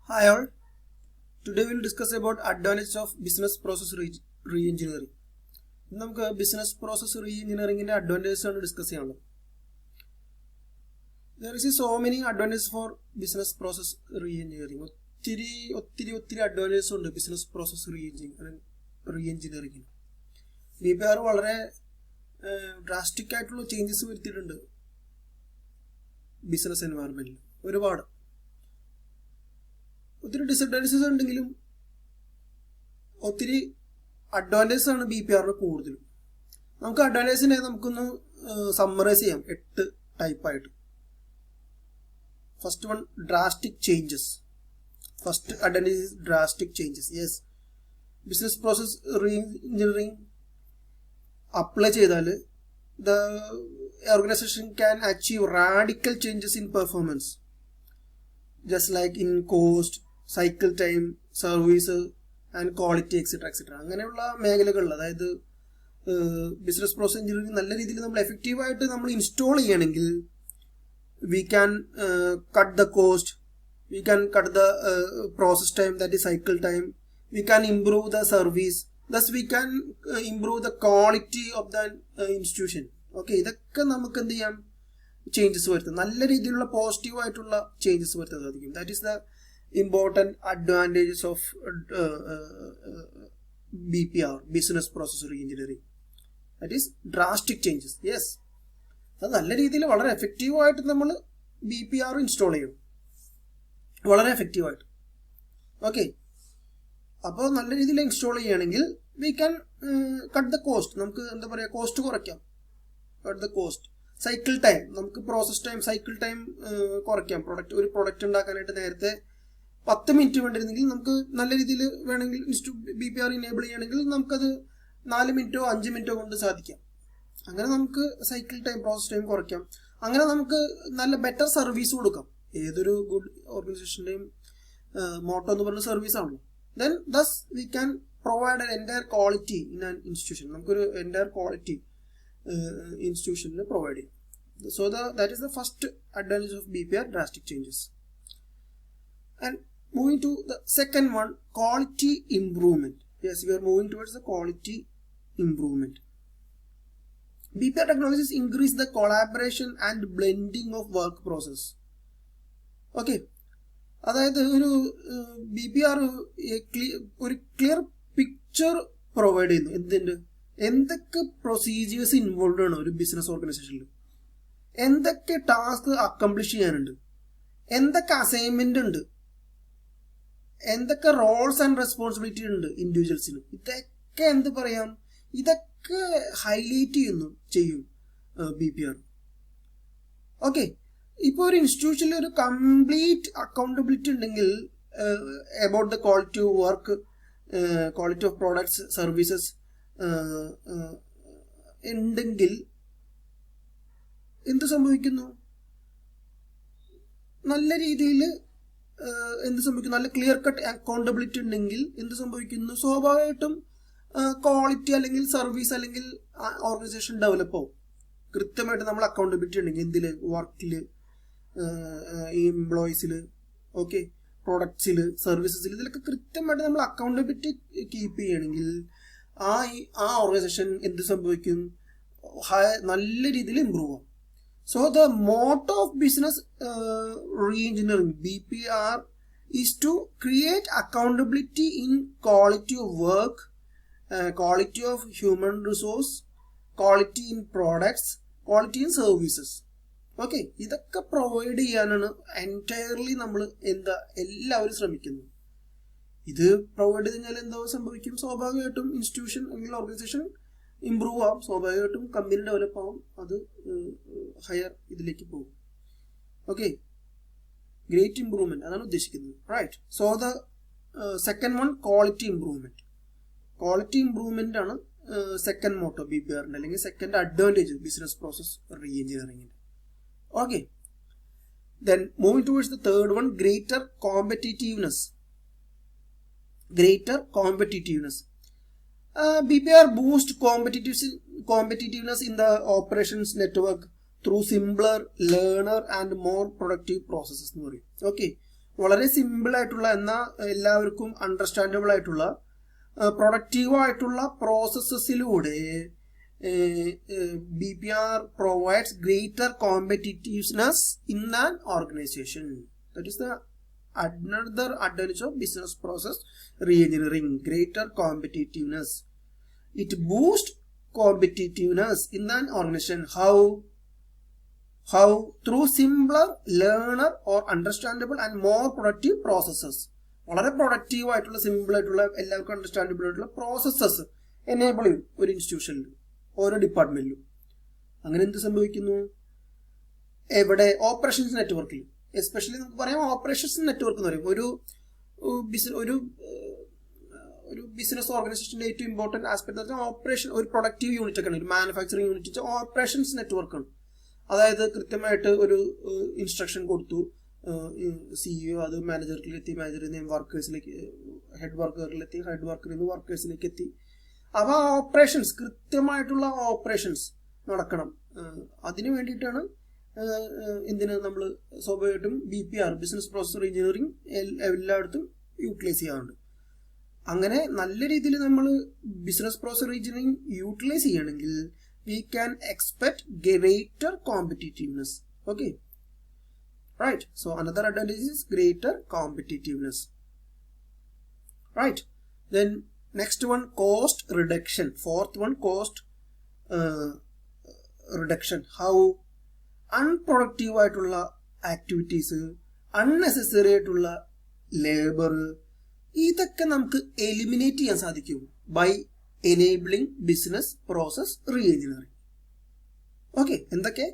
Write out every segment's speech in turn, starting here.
Hi all. Today we will discuss about advantages of business process re-engineering. നമുക്ക് business process റീഎഞ്ചിനീയറിംഗിന്റെ advantages ആണ് discuss ചെയ്യാനുള്ളത്. There is so many advantages for business process re-engineering. ഒത്തിരി advantages ഉണ്ട് business process റീഎഞ്ചിനീയറിംഗിന്. BPR വളരെ drastic ആയിട്ടുള്ള changes വരുത്തിയിട്ടുണ്ട് business എൻവയറമെന്റിൽ. ഒരുപാട് ഒത്തിരി ഡിസഡ്വാൻറ്റേജസ് ഉണ്ടെങ്കിലും ഒത്തിരി അഡ്വാൻറ്റേജസ് ആണ് BPR കൂടുതലും. നമുക്ക് അഡ്വാൻറ്റേജിനെ നമുക്കൊന്ന് സമ്മറൈസ് ചെയ്യാം 8 ടൈപ്പായിട്ട്. First one, drastic changes. First advantage is drastic changes. Yes, business process reengineering apply ചെയ്താൽ the organisation can achieve radical changes in performance, just like in cost, cycle time, service and quality etc. അങ്ങനെയുള്ള മേഖലകളിൽ, അതായത് business process engineering നല്ല രീതിയിൽ നമ്മൾ എഫക്റ്റീവായിട്ട് നമ്മൾ install ചെയ്യണമെങ്കിൽ we can cut the cost, we can cut the process time, that is cycle time, we can improve the service, thus we can improve the quality of the institution. Okay, ഇതൊക്കെ നമുക്ക് എന്ത് ചെയ്യാം, changes വരുത്തും, നല്ല രീതിയിലുള്ള positive ആയിട്ടുള്ള changes വരുത്താൻ സാധിക്കും. That is the important advantages of BPR, business process reengineering. That is drastic changes. Yes, അത് നല്ല രീതിയിൽ വളരെ എഫക്റ്റീവായിട്ട് നമ്മൾ BPR ഇൻസ്റ്റാൾ ചെയ്യും, വളരെ എഫക്റ്റീവായിട്ട്. ഓക്കെ, അപ്പോൾ നല്ല രീതിയിൽ ഇൻസ്റ്റാൾ ചെയ്യുകയാണെങ്കിൽ we can cut the cost. നമുക്ക് എന്താ പറയുക, കോസ്റ്റ് കുറയ്ക്കാം. Cut the cost. Cycle time, നമുക്ക് പ്രോസസ് ടൈം, സൈക്കിൾ ടൈം കുറയ്ക്കാം. ഒരു പ്രൊഡക്റ്റ് ഉണ്ടാക്കാനായിട്ട് നേരത്തെ 10 മിനിറ്റ് വേണ്ടിയിരുന്നെങ്കിൽ നമുക്ക് നല്ല രീതിയിൽ വേണമെങ്കിൽ BPR ഇനേബിൾ ചെയ്യണമെങ്കിൽ നമുക്കത് 4 മിനിറ്റോ 5 മിനിറ്റോ കൊണ്ട് സാധിക്കാം. അങ്ങനെ നമുക്ക് സൈക്കിൾ ടൈം, പ്രോസസ് ടൈം കുറയ്ക്കാം. അങ്ങനെ നമുക്ക് നല്ല ബെറ്റർ സർവീസ് കൊടുക്കാം. ഏതൊരു ഗുഡ് ഓർഗനൈസേഷൻ്റെയും മോട്ടോ എന്ന് പറയുന്ന സർവീസ് ആണല്ലോ. Then thus we can provide an entire quality in an institution. നമുക്കൊരു entire quality institution provide. So that is the first advantage of BPR, drastic changes. And moving to the second one, quality improvement. Yes, we are moving towards the quality improvement. BPR technologies increase the collaboration and blending of work process. Okay, അതായത് ഒരു BPR ഒരു clear picture provide ചെയ്യുന്നു. എന്തിൻ്റെ, എന്തൊക്കെ procedures involve ആണ് ഒരു business ഓർഗനൈസേഷനിൽ, എന്തൊക്കെ ടാസ്ക് അക്കംപ്ലിഷ് ചെയ്യാനുണ്ട്, എന്തൊക്കെ അസൈൻമെന്റ് ഉണ്ട്, എന്തൊക്കെ റോൾസ് ആൻഡ് റെസ്പോൺസിബിലിറ്റി ഉണ്ട് ഇൻഡിവിജ്വൽസിന്. ഇതൊക്കെ എന്ത് പറയാം, ഇതൊക്കെ ഹൈലൈറ്റ് ചെയ്യും BPR. ഓക്കെ, ഇപ്പോൾ ഒരു ഇൻസ്റ്റിറ്റ്യൂഷനിൽ ഒരു കംപ്ലീറ്റ് അക്കൗണ്ടബിലിറ്റി ഉണ്ടെങ്കിൽ about the quality of work, quality of products, services ഉണ്ടെങ്കിൽ എന്ത് സംഭവിക്കുന്നു, നല്ല രീതിയിൽ എന്ത് സംഭവിക്കുന്നു, നല്ല ക്ലിയർ കട്ട് അക്കൗണ്ടബിലിറ്റി ഉണ്ടെങ്കിൽ എന്ത് സംഭവിക്കുന്നു, സ്വാഭാവികമായിട്ടും ക്വാളിറ്റി അല്ലെങ്കിൽ സർവീസ് അല്ലെങ്കിൽ ഓർഗനൈസേഷൻ ഡെവലപ്പ് ആവും. കൃത്യമായിട്ട് നമ്മൾ അക്കൗണ്ടബിലിറ്റി ഉണ്ടെങ്കിൽ എന്തിൽ, വർക്കിൽ, എംപ്ലോയീസിൽ, ഓക്കെ, പ്രൊഡക്ട്സിൽ, സർവീസസിൽ, ഇതിലൊക്കെ കൃത്യമായിട്ട് നമ്മൾ അക്കൗണ്ടബിലിറ്റി കീപ്പ് ചെയ്യണമെങ്കിൽ ആ ഓർഗനൈസേഷൻ എന്ത് സംഭവിക്കും, നല്ല രീതിയിൽ ഇമ്പ്രൂവ് ആവും. So the motto of business reengineering BPR is to create accountability in quality of work, quality of human resource, quality in products, quality in services. Okay, ഇതൊക്കെ പ്രൊവൈഡ് ചെയ്യാനാണ് entirely നമ്മൾ എല്ലാവരും ശ്രമിക്കുന്നത്. ഇത് പ്രൊവൈഡ് ചെയ്ത് കഴിഞ്ഞാൽ എന്തോ സംഭവിക്കും, സ്വാഭാവികമായിട്ടും ഇൻസ്റ്റിറ്റ്യൂഷൻ അല്ലെങ്കിൽ ഓർഗനൈസേഷൻ ഇമ്പ്രൂവ് ആവും, സ്വാഭാവികമായിട്ടും കമ്പനി ഡെവലപ്പ് ആവും, അത് ഹയർ ഇതിലേക്ക് പോകും. ഓക്കെ, ഗ്രേറ്റ് ഇംപ്രൂവ്മെന്റ് അതാണ് ഉദ്ദേശിക്കുന്നത്. Right, so the second one, quality improvement. Quality improvement ആണ് സെക്കൻഡ് മോട്ടോ BPRന്റെ, അല്ലെങ്കിൽ സെക്കൻഡ് അഡ്വാൻറ്റേജ് ബിസിനസ് പ്രോസസ് റീഎഞ്ചിനീയറിംഗിന്റെ. Okay, then moving towards the third one, greater competitiveness. Greater competitiveness. BPR boosts competitiveness in the operations network through simpler, learner and more productive processes എന്ന് പറയും. Okay, വളരെ simple ആയിട്ടുള്ള എന്നാൽ എല്ലാവർക്കും understandable ആയിട്ടുള്ള productive ആയിട്ടുള്ള പ്രോസസ്സസിലൂടെ BPR provides greater competitiveness in an organization. That is the another advantage of business process reengineering, greater competitiveness. It boosts competitiveness in an organization. How? Through simpler, learner or understandable and more productive processes. വളരെ productive ആയിട്ടുള്ള simple ആയിട്ടുള്ള എല്ലാവർക്കും understandable ആയിട്ടുള്ള processes enable ചെയ്യും ഒരു ഇൻസ്റ്റിറ്റ്യൂഷനിൽ, ഓരോ ഡിപ്പാർട്ട്മെന്റിലും. അങ്ങനെ എന്ത് സംഭവിക്കുന്നു? എവിടെ? ഓപ്പറേഷൻസ് നെറ്റ്വർക്കിൽ, എസ്പെഷ്യലി നമുക്ക് പറയാം ഓപ്പറേഷൻസ് നെറ്റ്വർക്ക് എന്ന് പറയും. ഒരു ബിസിനസ് ഓർഗനൈസേഷന്റെ ഏറ്റവും ഇമ്പോർട്ടന്റ് ആസ്പെക്ട് എന്ന് വെച്ചാൽ ഓപ്പറേഷൻ. ഒരു പ്രൊഡക്റ്റീവ് യൂണിറ്റ് ഒക്കെ ആണ്, ഒരു മാനുഫാക്ചറിങ് യൂണിറ്റ് ഓപ്പറേഷൻസ് നെറ്റ്വർക്കാണ്. അതായത് കൃത്യമായിട്ട് ഒരു ഇൻസ്ട്രക്ഷൻ കൊടുത്തു, CEO അത് മാനേജറിലെത്തി, മാനേജറിൽ നിന്ന് വർക്കേഴ്സിലേക്ക്, ഹെഡ് വർക്കറിലെത്തി, ഹെഡ് വർക്കറിൽ നിന്ന് വർക്കേഴ്സിലേക്ക് എത്തി. അവ ഓപ്പറേഷൻസ്, കൃത്യമായിട്ടുള്ള ഓപ്പറേഷൻസ് നടക്കണം. അതിനു വേണ്ടിയിട്ടാണ് നമ്മൾ സ്വാഭാവികമായിട്ടും BPR, ബിസിനസ് പ്രോസസ് റീഎഞ്ചിനീയറിംഗ്, എല്ലായിടത്തും യൂട്ടിലൈസ് ചെയ്യാറുണ്ട്. അങ്ങനെ നല്ല രീതിയിൽ നമ്മൾ ബിസിനസ് പ്രോസസ് റീഎഞ്ചിനീയറിംഗ് യൂട്ടിലൈസ് ചെയ്യണമെങ്കിൽ we can expect greater competitiveness. Okay, right? So another advantage is greater competitiveness, right? Then next one, cost reduction. Fourth one, cost reduction. How? Unproductive ആയിട്ടുള്ള activities, unnecessary ആയിട്ടുള്ള labour, ഇതൊക്കെ നമുക്ക് eliminate ചെയ്യാൻ സാധിക്കും by enabling business process reengineering. Okay, എന്തൊക്കെ?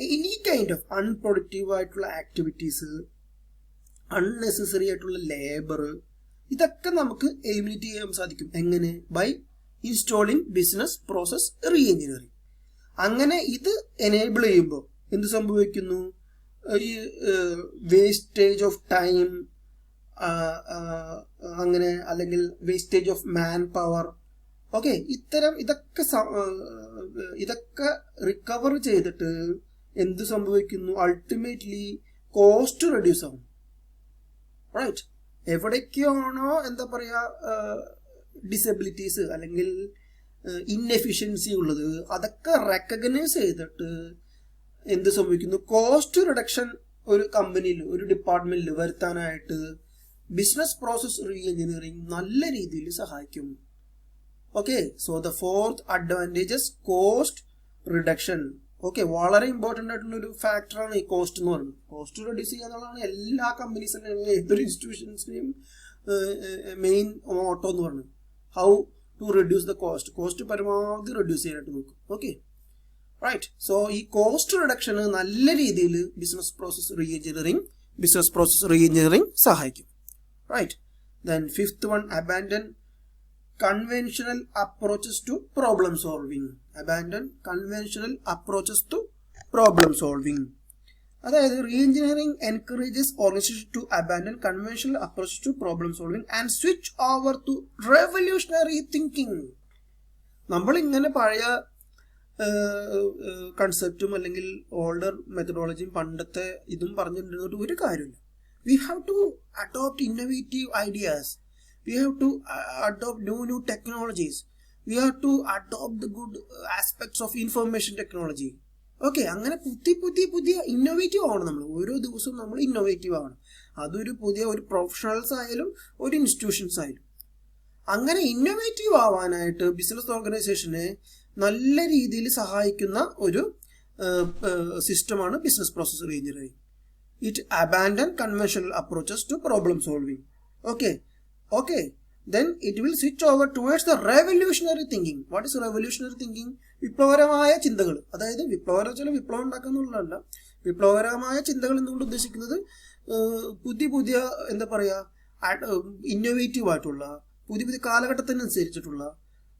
Any kind of unproductive ആയിട്ടുള്ള activities, unnecessary ആയിട്ടുള്ള labour, ഇതൊക്കെ നമുക്ക് എലിമിനേറ്റ് ചെയ്യാൻ സാധിക്കും. എങ്ങനെ? By installing business process reengineering. അങ്ങനെ ഇത് എനേബിൾ ചെയ്യുമ്പോൾ എന്ത് സംഭവിക്കുന്നു? ഈ വേസ്റ്റേജ് ഓഫ് ടൈം, അങ്ങനെ അല്ലെങ്കിൽ wastage of man power, okay, ഇതൊക്കെ റിക്കവർ ചെയ്തിട്ട് എന്ത് സംഭവിക്കുന്നു? അൾട്ടിമേറ്റ്ലി കോസ്റ്റ് റെഡ്യൂസ് ആവും. റൈറ്റ്? എവിടേക്കാണോ എന്താ പറയുക ഡിസബിലിറ്റീസ് അല്ലെങ്കിൽ ഇൻഎഫിഷ്യൻസി ഉള്ളത്, അതൊക്കെ റെക്കഗ്നൈസ് ചെയ്തിട്ട് എന്ത് സംഭവിക്കുന്നു? കോസ്റ്റ് റിഡക്ഷൻ ഒരു കമ്പനിയിൽ, ഒരു ഡിപ്പാർട്ട്മെന്റിൽ വരുത്താനായിട്ട് ബിസിനസ് പ്രോസസ് റീഎഞ്ചിനീയറിംഗ് നല്ല രീതിയിൽ സഹായിക്കും. Okay, so the fourth advantages cost reduction. Okay, വളരെ ഇമ്പോർട്ടൻ്റ് ആയിട്ടുള്ള ഒരു ഫാക്ടറാണ് ഈ കോസ്റ്റ് എന്ന് പറയുന്നത്. കോസ്റ്റ് റെഡ്യൂസ് ചെയ്യുക എന്നുള്ളതാണ് എല്ലാ കമ്പനീസിൻ്റെയും, ഏതൊരു ഇൻസ്റ്റിറ്റ്യൂഷൻസിൻ്റെയും മെയിൻ മോട്ടോ എന്ന് പറയുന്നത്. How to reduce the cost, cost പരമാവധി റെഡ്യൂസ് ചെയ്യാനായിട്ട് നോക്കും. Okay, right? സോ ഈ കോസ്റ്റ് റിഡക്ഷന് നല്ല രീതിയിൽ ബിസിനസ് പ്രോസസ് റീഎഞ്ചിനീയറിംഗ് സഹായിക്കും. Right? Then fifth one, abandon conventional approaches to problem solving. അതായത് reengineering encourages organisation to abandon conventional approaches to problem solving and switch over to revolutionary thinking. നമ്മളിങ്ങനെ പഴയ കൺസെപ്റ്റും അല്ലെങ്കിൽ older മെത്തഡോളജിയും പണ്ടത്തെ ഇതും പറഞ്ഞിരുന്നിട്ട് ഒരു കാര്യമില്ല. We have to adopt innovative ideas. We have to adopt new technologies. We have to adopt the good aspects of information technology. Okay, അങ്ങനെ പുതിയ innovative ആവണം. നമ്മൾ ഓരോ ദിവസവും നമ്മൾ ഇന്നോവേറ്റീവ് ആവണം. അതൊരു ഒരു പ്രൊഫഷണൽസ് ആയാലും ഒരു ഇൻസ്റ്റിറ്റ്യൂഷൻസ് ആയാലും. അങ്ങനെ ഇന്നോവേറ്റീവ് ആവാനായിട്ട് ബിസിനസ് ഓർഗനൈസേഷനെ നല്ല രീതിയിൽ സഹായിക്കുന്ന ഒരു സിസ്റ്റമാണ് business process reengineering. It abandon conventional approaches to problem solving. Okay. Then it will switch over towards the revolutionary thinking. What is revolutionary thinking? വിപ്ലവകരമായ ചിന്തകൾ. അതായത് വിപ്ലവം ഉണ്ടാക്കുന്നുള്ളതല്ല. വിപ്ലവകരമായ ചിന്തകൾ എന്നുകൊണ്ട് ഉദ്ദേശിക്കുന്നത് പുതിയ എന്താ പറയുക, ഇന്നോവേറ്റീവ് ആയിട്ടുള്ള, പുതിയ കാലഘട്ടത്തിനനുസരിച്ചിട്ടുള്ള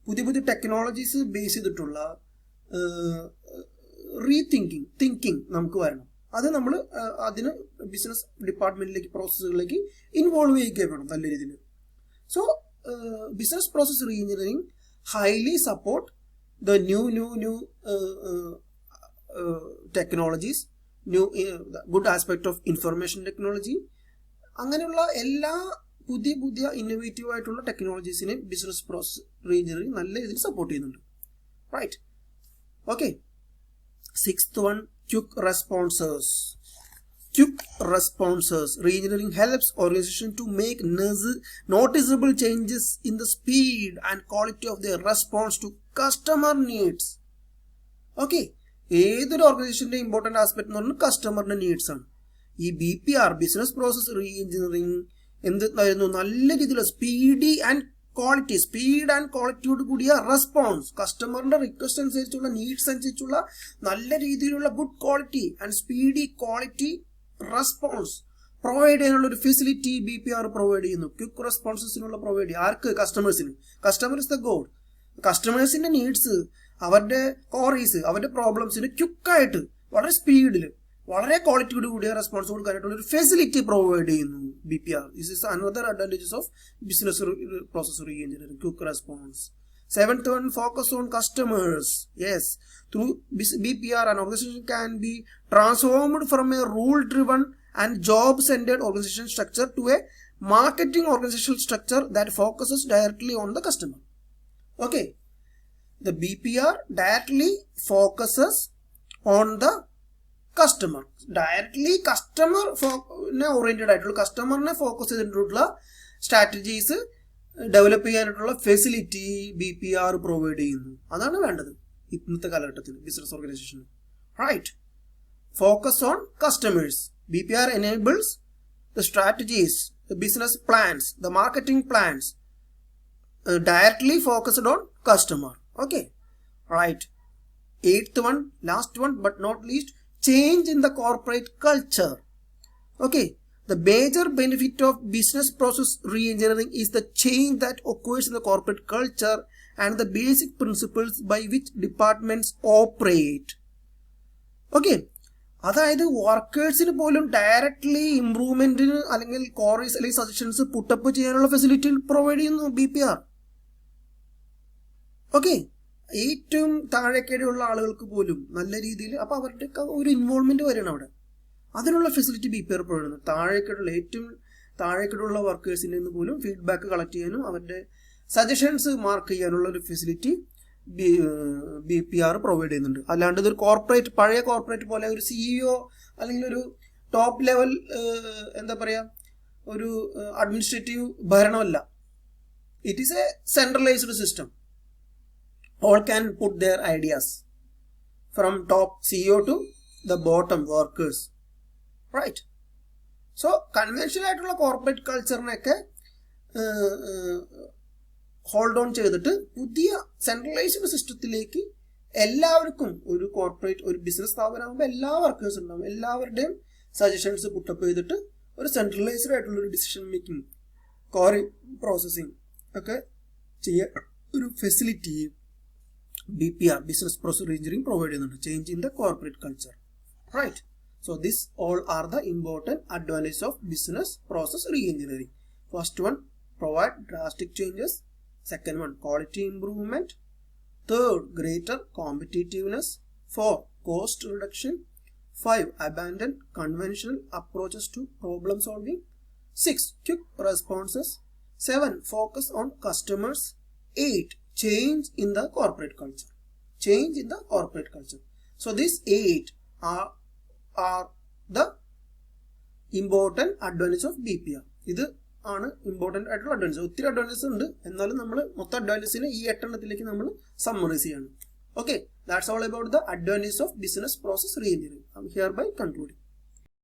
പുതിയ ടെക്നോളജീസ് ബേസ് ചെയ്തിട്ടുള്ള തിങ്കിങ് നമുക്ക് വരണം. അത് നമ്മൾ അതിന് ബിസിനസ് ഡിപ്പാർട്ട്മെന്റിലേക്ക്, പ്രോസസ്സുകളിലേക്ക് ഇൻവോൾവ് ചെയ്യുക വേണം നല്ല രീതിയിൽ. So business process reengineering highly support the new technologies, good aspect of information technology, അങ്ങനെയുള്ള എല്ലാ പുതിയ പുതിയ ഇന്നോവേറ്റീവ് ആയിട്ടുള്ള ടെക്നോളജീസിനെ ബിസിനസ് പ്രോസസ് റീഎഞ്ചിനീയറിംഗ് നല്ല രീതിയിൽ സപ്പോർട്ട് ചെയ്യുന്നുണ്ട്. Right. Okay. 6th one, quick responses. Quick responses. Reengineering helps organization to make noticeable changes in the speed and quality of their response to customer needs. Okay. ഏതൊരു ഓർഗനൈസേഷന്റെ important aspect എന്ന് പറഞ്ഞാൽ കസ്റ്റമറിന്റെ needs ആണ്. ഈ BPR business process റീഎഞ്ചിനീയറിംഗ് എന്തായിരുന്നു, നല്ല രീതിയിലുള്ള speed and ക്വാളിറ്റിയോട് കൂടിയ റെസ്പോൺസ്, കസ്റ്റമറിന്റെ റിക്വസ്റ്റ് അനുസരിച്ചുള്ള നീഡ്സ് അനുസരിച്ചുള്ള നല്ല രീതിയിലുള്ള good quality and speedy quality response provide ചെയ്യാനുള്ള ഒരു ഫെസിലിറ്റി BPR പ്രൊവൈഡ് ചെയ്യുന്നു. ക്വിക്ക് റെസ്പോൺസസിനുള്ള പ്രൊവൈഡ് ചെയ്യും. ആർക്ക്? കസ്റ്റമേഴ്സിന്. Customer is the god. കസ്റ്റമേഴ്സിന്റെ നീഡ്സ്, അവരുടെ ക്വയറീസ്, അവരുടെ പ്രോബ്ലംസിന് ക്വിക്കായിട്ട് വളരെ സ്പീഡിൽ വളരെ ക്വാളിറ്റിയോട് കൂടിയ റെസ്പോൺസ് കൊടുക്കാനായിട്ടുള്ള ഒരു ഫെസിലിറ്റി പ്രൊവൈഡ് ചെയ്യുന്നു BPR. This is another advantages of business process reengineering, quick response. 7th one, focus on customers. Yes, through BPR, an organization can be transformed from a rule-driven and job-centered organization structure to a marketing organizational structure that focuses directly on the customer. Okay, the BPR directly focuses on the customer. Directly customer oriented ആയിട്ടുള്ള, കസ്റ്റമറിനെ focus ചെയ്തിട്ടുള്ള strategies develop ചെയ്യാനായിട്ടുള്ള facility BPR provide ചെയ്യുന്നു. അതാണ് വേണ്ടത് ഇന്നത്തെ കാലഘട്ടത്തിൽ business ഓർഗനൈസേഷന്. Right. Focus on customers. BPR enables the strategies, the business plans, the marketing plans directly focused on customer. Okay. Right. 8th one, last one but not least, change in the corporate culture. Okay. The major benefit of business process reengineering is the change that occurs in the corporate culture and the basic principles by which departments operate. Okay. അതായത് വർക്കേഴ്സിന് പോലും directly ഇംപ്രൂവ്മെന്റിന് അല്ലെങ്കിൽ queries അല്ലെങ്കിൽ suggestions put up ചെയ്യാനുള്ള facility provide ചെയ്യുന്നു BPR. Okay. ഏറ്റവും താഴേക്കടിയുള്ള ആളുകൾക്ക് പോലും നല്ല രീതിയിൽ അപ്പോൾ അവരുടെ ഒരു ഇൻവോൾവ്മെന്റ് വരണം അവിടെ. അതിനുള്ള ഫെസിലിറ്റി BPR പ്രൊവൈഡ് ചെയ്യുന്നു. ഏറ്റവും താഴേക്കടുള്ള വർക്കേഴ്സിൽ നിന്ന് പോലും ഫീഡ്ബാക്ക് കളക്ട് ചെയ്യാനും അവരുടെ സജഷൻസ് മാർക്ക് ചെയ്യാനുള്ള ഒരു ഫെസിലിറ്റി BPR പ്രൊവൈഡ് ചെയ്യുന്നുണ്ട്. അല്ലാണ്ട് ഇതൊരു പഴയ കോർപ്പറേറ്റ് പോലെ ഒരു CEO അല്ലെങ്കിൽ ഒരു ടോപ്പ് ലെവൽ എന്താ പറയുക ഒരു അഡ്മിനിസ്ട്രേറ്റീവ് ഭരണമല്ല. It is a centralised system. All can put their ideas from top CEO to the bottom workers. Right. So conventional ആയിട്ടുള്ള കോർപ്പറേറ്റ് കൾച്ചറിനെയൊക്കെ ഹോൾഡ് ഓൺ ചെയ്തിട്ട് പുതിയ സെൻട്രലൈസ്ഡ് സിസ്റ്റത്തിലേക്ക് എല്ലാവർക്കും ഒരു കോർപ്പറേറ്റ് ഒരു ബിസിനസ് സ്ഥാപനമാകുമ്പോൾ എല്ലാ വർക്കേഴ്സ് ഉണ്ടാവും. എല്ലാവരുടെയും സജഷൻസ് പുട്ടപ്പ് ചെയ്തിട്ട് ഒരു സെൻട്രലൈസ്ഡ് ആയിട്ടുള്ള ഒരു ഡിസിഷൻ മേക്കിംഗ് കോറി പ്രോസസ്സിംഗ് ഒക്കെ ചെയ്യാൻ ഒരു facility BPR business process reengineering provide ചെയ്യുന്നുണ്ട്. Change in the corporate culture. Right. So this all are the important advantages of business process reengineering. First one, provide drastic changes. Second one, quality improvement. Third, greater competitiveness. 4, cost reduction. 5, abandon conventional approaches to problem solving. 6, quick responses. 7, focus on customers. 8, change in the corporate culture. Change in the corporate culture. So these 8 are the important advantages of BPR. ഇത് ആണ് important ആയിട്ടുള്ള advantage. ഒത്തിരി advantages ഉണ്ട്, എന്നാലും നമ്മൾ മൊത്തം അഡ്വാൻറ്റേജിനെ ഈ 8 എണ്ണത്തിലേക്ക് നമ്മൾ സമ്മറൈസ് ചെയ്യണം. Okay, that's all about the advantages of business process reengineering. I am here by concluding.